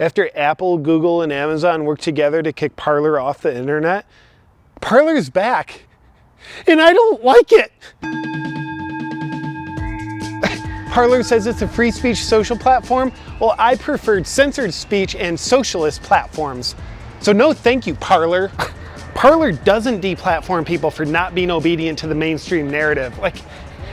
After Apple, Google, and Amazon worked together to kick Parler off the internet, Parler's back, and I don't like it. Parler says it's a free speech social platform. Well, I preferred censored speech and socialist platforms. So no thank you, Parler. Parler doesn't deplatform people for not being obedient to the mainstream narrative. Like,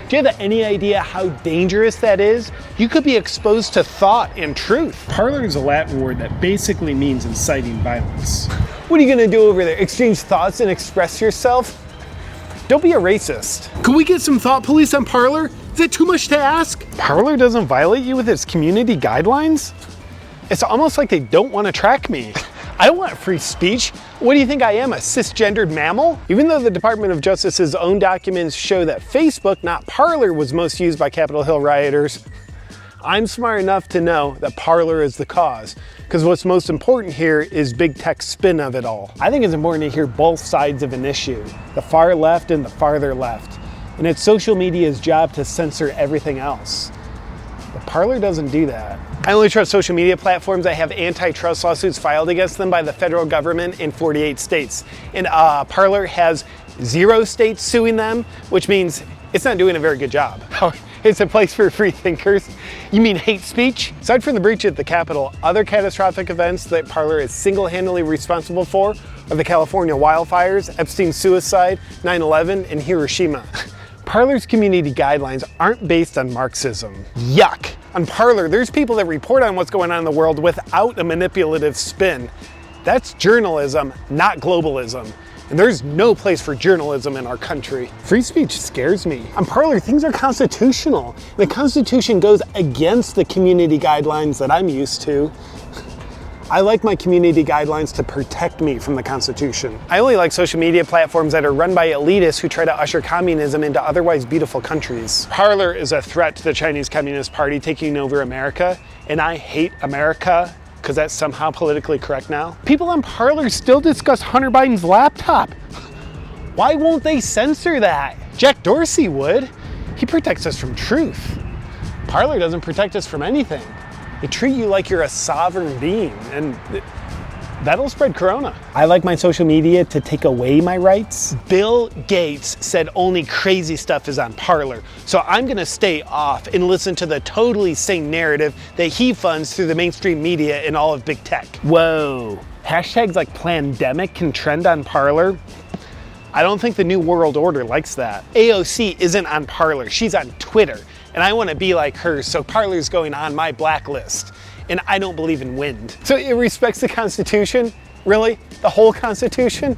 do you have any idea how dangerous that is? You could be exposed to thought and truth. Parler is a Latin word that basically means inciting violence. What are you gonna do over there? Exchange thoughts and express yourself? Don't be a racist. Can we get some thought police on Parler? Is it too much to ask? Parler doesn't violate you with its community guidelines? It's almost like they don't want to track me. I don't want free speech. What do you think I am, a cisgendered mammal? Even though the Department of Justice's own documents show that Facebook, not Parler, was most used by Capitol Hill rioters, I'm smart enough to know that Parler is the cause. Because what's most important here is big tech's spin of it all. I think it's important to hear both sides of an issue, the far left and the farther left. And it's social media's job to censor everything else. But Parler doesn't do that. I only trust social media platforms that have antitrust lawsuits filed against them by the federal government in 48 states. And Parler has 0 states suing them, which means it's not doing a very good job. It's a place for free thinkers. You mean hate speech? Aside from the breach at the Capitol, other catastrophic events that Parler is single-handedly responsible for are the California wildfires, Epstein's suicide, 9/11, and Hiroshima. Parler's community guidelines aren't based on Marxism. Yuck! On Parler, there's people that report on what's going on in the world without a manipulative spin. That's journalism, not globalism. And there's no place for journalism in our country. Free speech scares me. On Parler, things are constitutional. The Constitution goes against the community guidelines that I'm used to. I like my community guidelines to protect me from the Constitution. I only like social media platforms that are run by elitists who try to usher communism into otherwise beautiful countries. Parler is a threat to the Chinese Communist Party taking over America, and I hate America because that's somehow politically correct now. People on Parler still discuss Hunter Biden's laptop. Why won't they censor that? Jack Dorsey would. He protects us from truth. Parler doesn't protect us from anything. They treat you like you're a sovereign being, and that'll spread corona. I like my social media to take away my rights. Bill Gates said only crazy stuff is on Parler, so I'm gonna stay off and listen to the totally sane narrative that he funds through the mainstream media and all of big tech. Whoa, hashtags like plandemic can trend on Parler? I don't think the New World Order likes that. AOC isn't on Parler, she's on Twitter. And I want to be like her, so Parler's going on my blacklist. And I don't believe in wind. So it respects the Constitution? Really? The whole Constitution?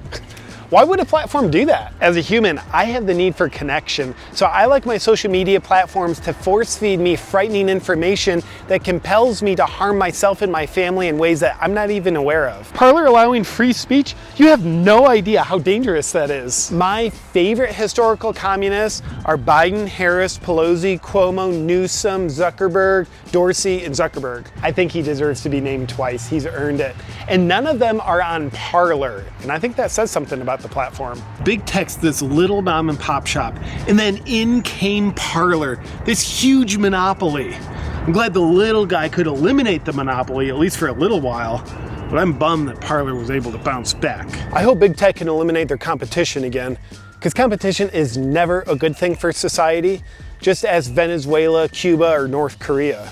Why would a platform do that? As a human, I have the need for connection, so I like my social media platforms to force feed me frightening information that compels me to harm myself and my family in ways that I'm not even aware of. Parler allowing free speech? You have no idea how dangerous that is. My favorite historical communists are Biden, Harris, Pelosi, Cuomo, Newsom, Zuckerberg, Dorsey, and Zuckerberg. I think he deserves to be named twice. He's earned it. And none of them are on Parler, and I think that says something about the platform. Big tech's this little mom and pop shop, and then in came Parler, this huge monopoly. I'm glad the little guy could eliminate the monopoly, at least for a little while, but I'm bummed that Parler was able to bounce back. I hope big tech can eliminate their competition again, because competition is never a good thing for society, just as Venezuela, Cuba, or North Korea.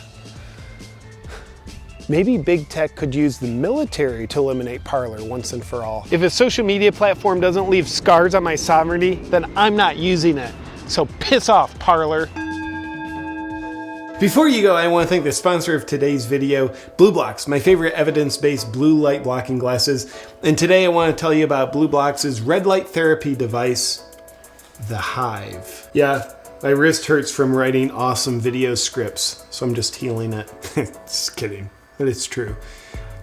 Maybe big tech could use the military to eliminate Parler once and for all. If a social media platform doesn't leave scars on my sovereignty, then I'm not using it. So piss off, Parler. Before you go, I want to thank the sponsor of today's video, BlueBlox, my favorite evidence-based blue light blocking glasses. And today I want to tell you about BlueBlox's red light therapy device, the Hive. Yeah, my wrist hurts from writing awesome video scripts, so I'm just healing it. Just kidding. But it's true.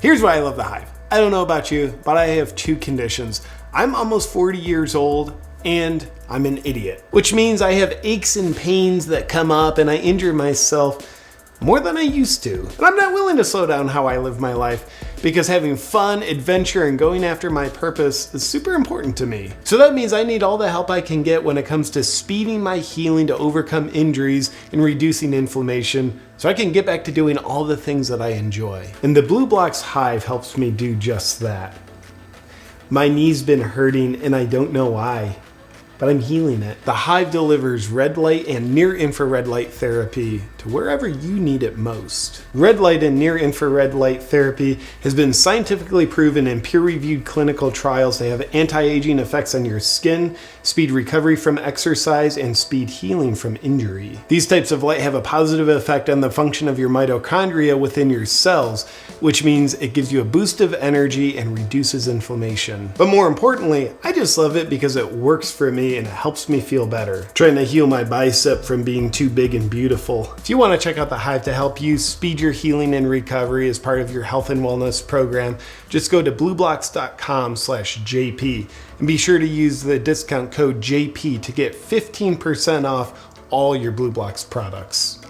Here's why I love the Hive. I don't know about you, but I have 2 conditions. I'm almost 40 years old and I'm an idiot, which means I have aches and pains that come up and I injure myself more than I used to. And I'm not willing to slow down how I live my life because having fun, adventure, and going after my purpose is super important to me. So that means I need all the help I can get when it comes to speeding my healing to overcome injuries and reducing inflammation so I can get back to doing all the things that I enjoy. And the Blue Blocks Hive helps me do just that. My knee's been hurting and I don't know why, but I'm healing it. The Hive delivers red light and near infrared light therapy to wherever you need it most. Red light and near infrared light therapy has been scientifically proven in peer-reviewed clinical trials to have anti-aging effects on your skin, speed recovery from exercise, and speed healing from injury. These types of light have a positive effect on the function of your mitochondria within your cells, which means it gives you a boost of energy and reduces inflammation. But more importantly, I just love it because it works for me and it helps me feel better. Trying to heal my bicep from being too big and beautiful. If you want to check out the Hive to help you speed your healing and recovery as part of your health and wellness program, just go to blueblocks.com/JP and be sure to use the discount code JP to get 15% off all your Blue Blocks products.